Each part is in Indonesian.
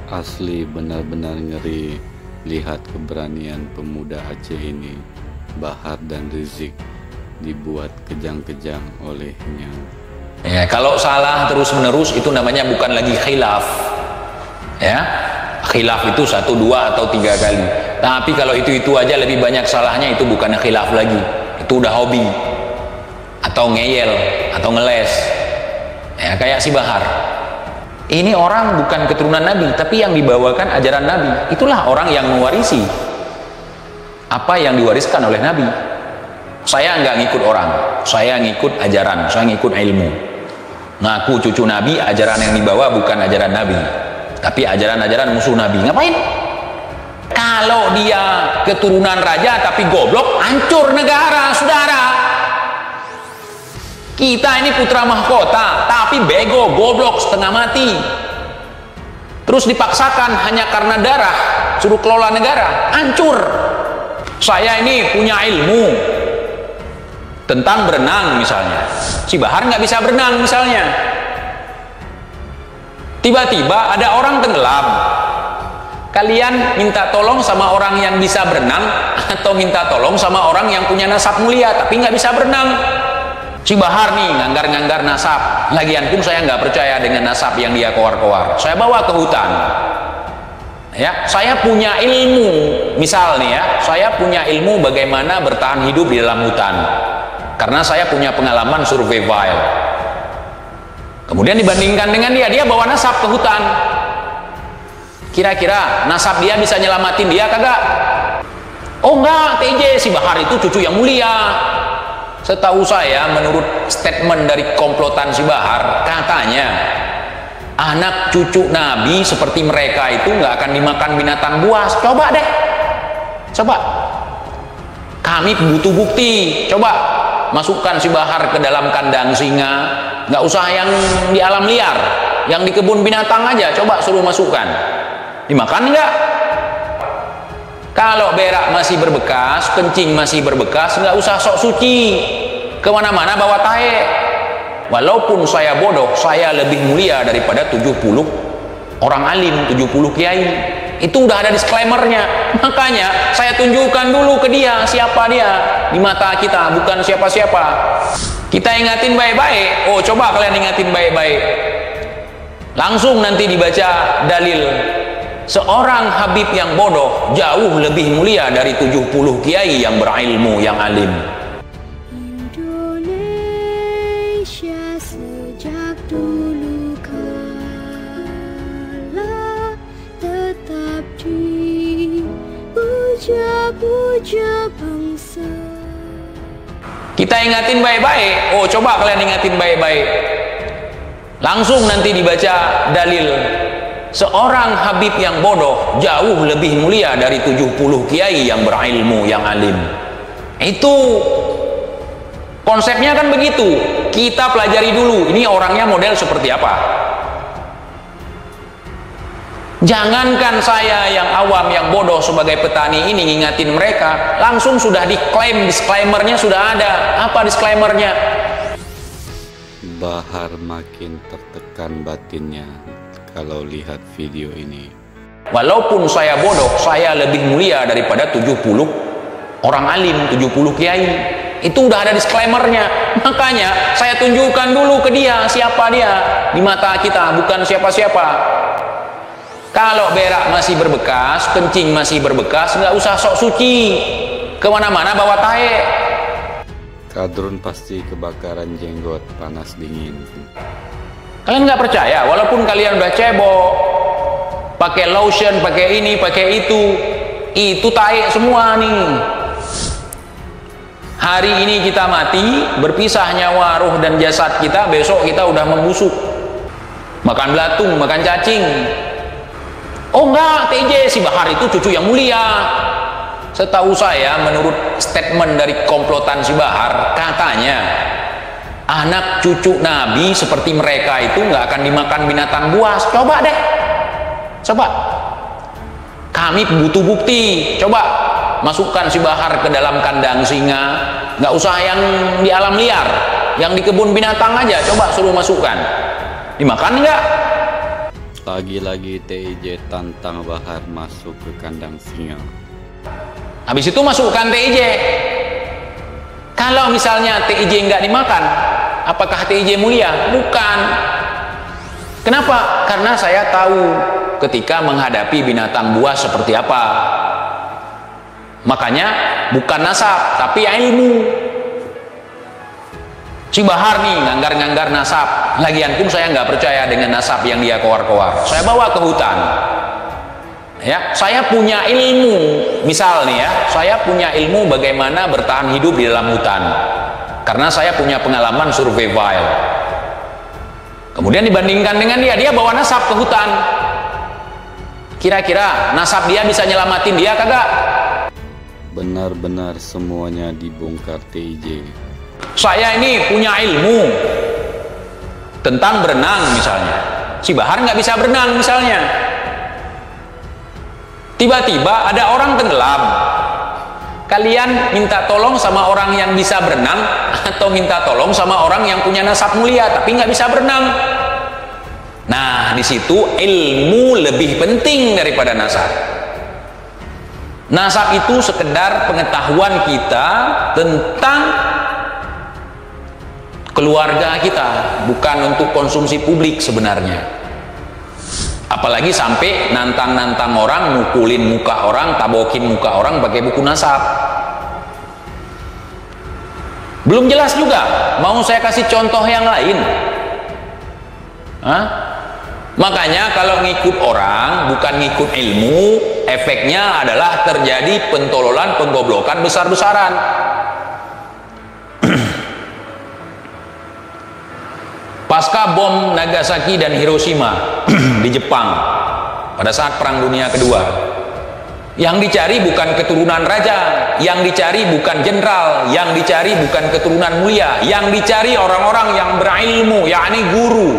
Asli benar-benar ngeri lihat keberanian pemuda Aceh ini. Bahar dan Rizik dibuat kejang-kejang olehnya. Ya, kalau salah terus-menerus itu namanya bukan lagi khilaf. Ya, khilaf itu 1, 2 atau 3 kali. Tapi kalau itu aja lebih banyak salahnya, itu bukan khilaf lagi. Itu udah hobi atau ngeyel atau ngeles. Ya, kayak si Bahar. Ini orang bukan keturunan Nabi, tapi yang dibawakan ajaran Nabi. Itulah orang yang mewarisi apa yang diwariskan oleh Nabi. Saya nggak ngikut orang, saya ngikut ajaran, saya ngikut ilmu. Ngaku cucu Nabi, ajaran yang dibawa bukan ajaran Nabi, tapi ajaran-ajaran musuh Nabi. Ngapain? Kalau dia keturunan raja tapi goblok, hancur negara, saudara. Kita ini putra mahkota, tapi bego, goblok, setengah mati. Terus dipaksakan hanya karena darah, suruh kelola negara, hancur. Saya ini punya ilmu tentang berenang misalnya. Si Bahar nggak bisa berenang misalnya. Tiba-tiba ada orang tenggelam. Kalian minta tolong sama orang yang bisa berenang atau minta tolong sama orang yang punya nasab mulia tapi nggak bisa berenang? Si Bahar nih nganggar-nganggar nasab. Lagian pun saya nggak percaya dengan nasab yang dia koar-koar. Saya bawa ke hutan. Ya, saya punya ilmu. Misal nih ya, saya punya ilmu bagaimana bertahan hidup di dalam hutan. Karena saya punya pengalaman survival. Kemudian dibandingkan dengan dia bawa nasab ke hutan. Kira-kira nasab dia bisa nyelamatin dia kagak? Oh enggak, TJ, si Bahar itu cucu yang mulia. Setahu saya, menurut statement dari komplotan si Bahar, katanya anak cucu Nabi seperti mereka itu nggak akan dimakan binatang buas. Coba deh, coba. Kami butuh bukti. Coba masukkan si Bahar ke dalam kandang singa. Nggak usah yang di alam liar, yang di kebun binatang aja. Coba suruh masukkan. Dimakan nggak? Kalau berak masih berbekas, kencing masih berbekas, nggak usah sok suci. Kemana-mana bawa tahe. Walaupun saya bodoh, saya lebih mulia daripada 70 orang alim, 70 kiai. Itu udah ada disclaimernya. Makanya saya tunjukkan dulu ke dia siapa dia di mata kita, bukan siapa-siapa. Kita ingatin baik-baik. Oh, coba kalian ingatin baik-baik. Langsung nanti dibaca dalil. Seorang Habib yang bodoh jauh lebih mulia dari 70 kiai yang berilmu, yang alim. Indonesia sejak dulu kala tetap dipuja-puja bangsa. Kita ingatin baik-baik. Oh, coba kalian ingatin baik-baik. Langsung nanti dibaca dalil. Seorang Habib yang bodoh jauh lebih mulia dari 70 kiai yang berilmu, yang alim. Itu konsepnya kan begitu. Kita pelajari dulu, ini orangnya model seperti apa. Jangankan saya yang awam, yang bodoh sebagai petani ini ngingatin mereka, langsung sudah diklaim, disclaimernya sudah ada. Apa disclaimernya? Bahar makin tertekan batinnya kalau lihat video ini. Walaupun saya bodoh, saya lebih mulia daripada 70 orang alim, 70 kiai. Itu udah ada disclaimernya. Makanya saya tunjukkan dulu ke dia siapa dia di mata kita, bukan siapa-siapa. Kalau berak masih berbekas, kencing masih berbekas, nggak usah sok suci. Kemana-mana bawa tahe. Kadrun pasti kebakaran jenggot, panas dingin. Kalian nggak percaya, walaupun kalian udah cebok, pakai lotion, pakai ini, pakai itu tahe semua nih. Hari ini kita mati, berpisah nyawa, ruh dan jasad kita, besok kita udah membusuk. Makan belatung, makan cacing. Oh enggak, TJ, si Bahar itu cucu yang mulia. Setahu saya, menurut statement dari komplotan si Bahar, katanya anak cucu Nabi seperti mereka itu nggak akan dimakan binatang buas. Coba deh, coba. Kami butuh bukti. Coba masukkan si Bahar ke dalam kandang singa. Nggak usah yang di alam liar, yang di kebun binatang aja. Coba suruh masukkan. Dimakan nggak? Lagi-lagi TIJ tantang Bahar masuk ke kandang singa. Habis itu masukkan TIJ. Kalau misalnya TIJ nggak dimakan, apakah TIJ mulia? Bukan. Kenapa? Karena saya tahu ketika menghadapi binatang buas seperti apa. Makanya bukan nasab, tapi ilmu. Si Bahar nih nganggar-nganggar nasab. Lagian pun saya nggak percaya dengan nasab yang dia kowar-kowar. Saya bawa ke hutan. Ya, saya punya ilmu. Misal nih ya, saya punya ilmu bagaimana bertahan hidup di dalam hutan. Karena saya punya pengalaman survival. Kemudian dibandingkan dengan dia bawa nasab ke hutan. Kira-kira nasab dia bisa nyelamatin dia kagak? Benar-benar semuanya dibongkar TIJ. Saya ini punya ilmu tentang berenang misalnya. Si Bahar nggak bisa berenang misalnya. Tiba-tiba ada orang tenggelam. Kalian minta tolong sama orang yang bisa berenang atau minta tolong sama orang yang punya nasab mulia tapi nggak bisa berenang? Nah, di situ ilmu lebih penting daripada nasab. Nasab itu sekedar pengetahuan kita tentang keluarga kita, bukan untuk konsumsi publik sebenarnya. Apalagi sampai nantang-nantang orang, mukulin muka orang, tabokin muka orang pakai buku nasab. Belum jelas juga. Mau saya kasih contoh yang lain? Hah? Makanya kalau ngikut orang, bukan ngikut ilmu, efeknya adalah terjadi pentololan, penggoblokan besar-besaran. Pasca bom Nagasaki dan Hiroshima di Jepang pada saat Perang Dunia Kedua, yang dicari bukan keturunan raja, yang dicari bukan jenderal, yang dicari bukan keturunan mulia, yang dicari orang-orang yang berilmu, yakni guru,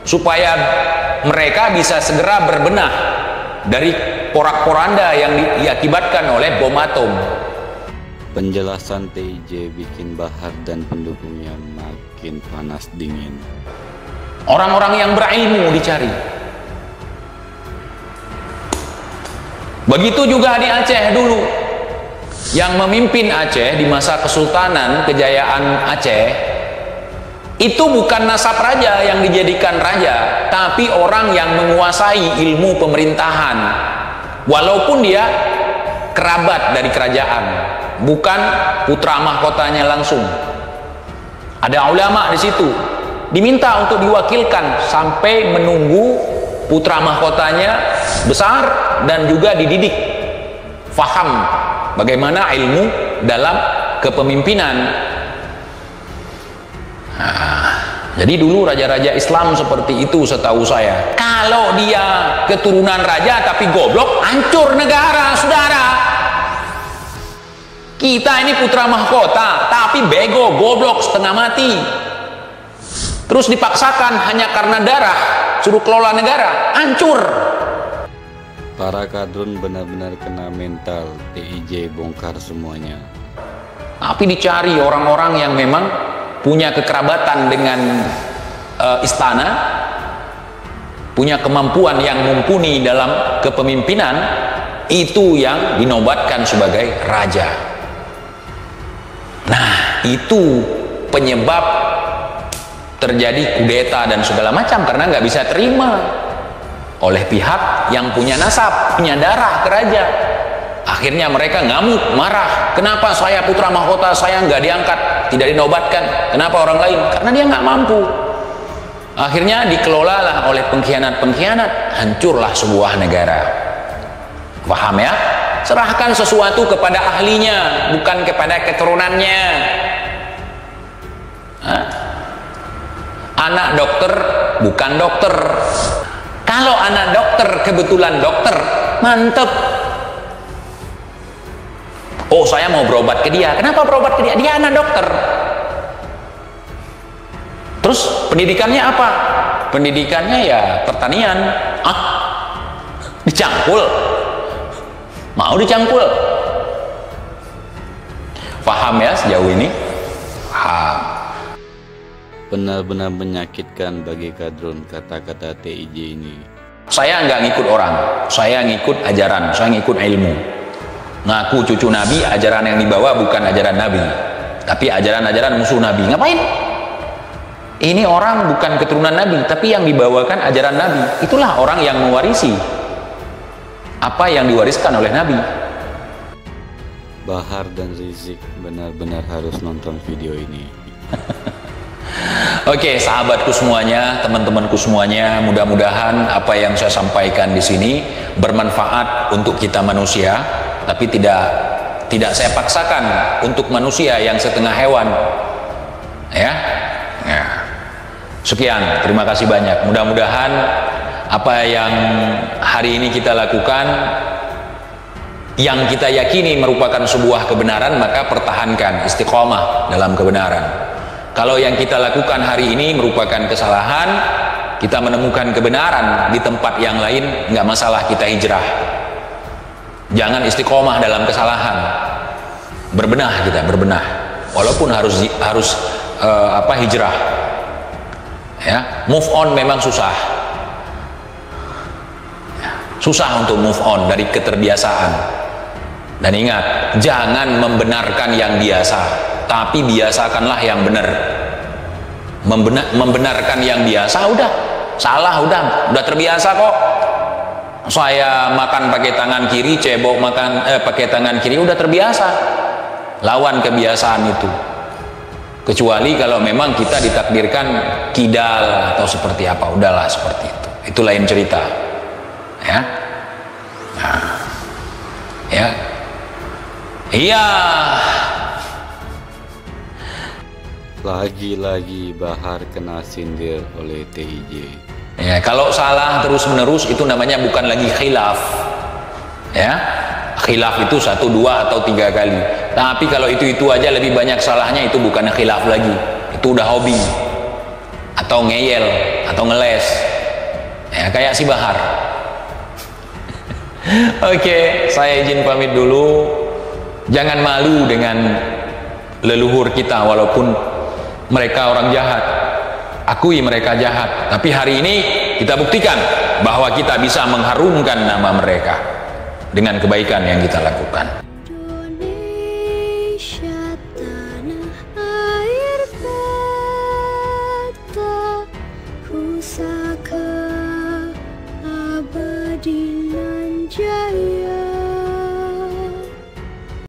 supaya mereka bisa segera berbenah dari porak-poranda yang diakibatkan oleh bom atom. Penjelasan TIJ bikin Bahar dan pendukungnya makin panas dingin. Orang-orang yang berilmu dicari. Begitu juga di Aceh dulu. Yang memimpin Aceh di masa Kesultanan Kejayaan Aceh itu bukan nasab raja yang dijadikan raja, tapi orang yang menguasai ilmu pemerintahan. Walaupun dia kerabat dari kerajaan, bukan putra mahkotanya langsung. Ada ulama di situ diminta untuk diwakilkan sampai menunggu putra mahkotanya besar dan juga dididik faham bagaimana ilmu dalam kepemimpinan. Jadi dulu raja-raja Islam seperti itu setahu saya. Kalau dia keturunan raja tapi goblok, hancur negara, saudara. Kita ini putra mahkota, tapi bego, goblok, setengah mati. Terus dipaksakan hanya karena darah, suruh kelola negara, hancur. Para kadrun benar-benar kena mental. TIJ bongkar semuanya. Tapi dicari orang-orang yang memang punya kekerabatan dengan istana, punya kemampuan yang mumpuni dalam kepemimpinan, itu yang dinobatkan sebagai raja. Nah, itu penyebab terjadi kudeta dan segala macam, karena nggak bisa terima oleh pihak yang punya nasab, punya darah ke raja. Akhirnya mereka ngamuk, marah. Kenapa saya putra mahkota, saya nggak diangkat, tidak dinobatkan? Kenapa orang lain? Karena dia nggak mampu. Akhirnya dikelolalah oleh pengkhianat-pengkhianat, hancurlah sebuah negara. Paham ya? Serahkan sesuatu kepada ahlinya, bukan kepada keturunannya. Hah? Anak dokter bukan dokter. Kalau anak dokter kebetulan dokter, mantep. Oh, saya mau berobat ke dia. Kenapa berobat ke dia? Dia anak dokter. Terus pendidikannya apa? Pendidikannya ya pertanian. Ah, dicangkul. Mau dicangkul. Paham ya sejauh ini? Paham. Benar-benar menyakitkan bagi kadrun kata-kata TIJ ini. Saya nggak ngikut orang, saya ngikut ajaran, saya ngikut ilmu. Ngaku cucu Nabi, ajaran yang dibawa bukan ajaran Nabi, tapi ajaran-ajaran musuh Nabi. Ngapain? Ini orang bukan keturunan Nabi, tapi yang dibawakan ajaran Nabi. Itulah orang yang mewarisi apa yang diwariskan oleh Nabi. Bahar dan Rizik benar-benar harus nonton video ini. Oke, sahabatku semuanya, teman-temanku semuanya, mudah-mudahan apa yang saya sampaikan di sini bermanfaat untuk kita manusia, tapi tidak saya paksakan untuk manusia yang setengah hewan. Ya. Sekian, terima kasih banyak. Mudah-mudahan apa yang hari ini kita lakukan, yang kita yakini merupakan sebuah kebenaran, maka pertahankan, istiqomah dalam kebenaran. Kalau yang kita lakukan hari ini merupakan kesalahan, kita menemukan kebenaran di tempat yang lain, nggak masalah, kita hijrah. Jangan istiqomah dalam kesalahan. Berbenah, kita berbenah. Walaupun harus hijrah. Ya, move on memang susah. Susah untuk move on dari keterbiasaan. Dan ingat, jangan membenarkan yang biasa, tapi biasakanlah yang benar. Membenarkan yang biasa udah salah, udah terbiasa kok. Saya makan pakai tangan kiri, cebok makan pakai tangan kiri, udah terbiasa. Lawan kebiasaan itu. Kecuali kalau memang kita ditakdirkan kidal atau seperti apa, udahlah seperti itu. Itu lain cerita. Ya. Nah. Ya. Iya. Lagi-lagi Bahar kena sindir oleh TIJ. Ya, kalau salah terus-menerus itu namanya bukan lagi khilaf. Ya. Khilaf itu 1, 2 atau 3 kali. Tapi kalau itu aja lebih banyak salahnya, itu bukan khilaf lagi. Itu udah hobi. Atau ngeyel, atau ngeles. Ya, kayak si Bahar. Oke, saya izin pamit dulu. Jangan malu dengan leluhur kita, walaupun mereka orang jahat. Akui mereka jahat, tapi hari ini kita buktikan bahwa kita bisa mengharumkan nama mereka dengan kebaikan yang kita lakukan.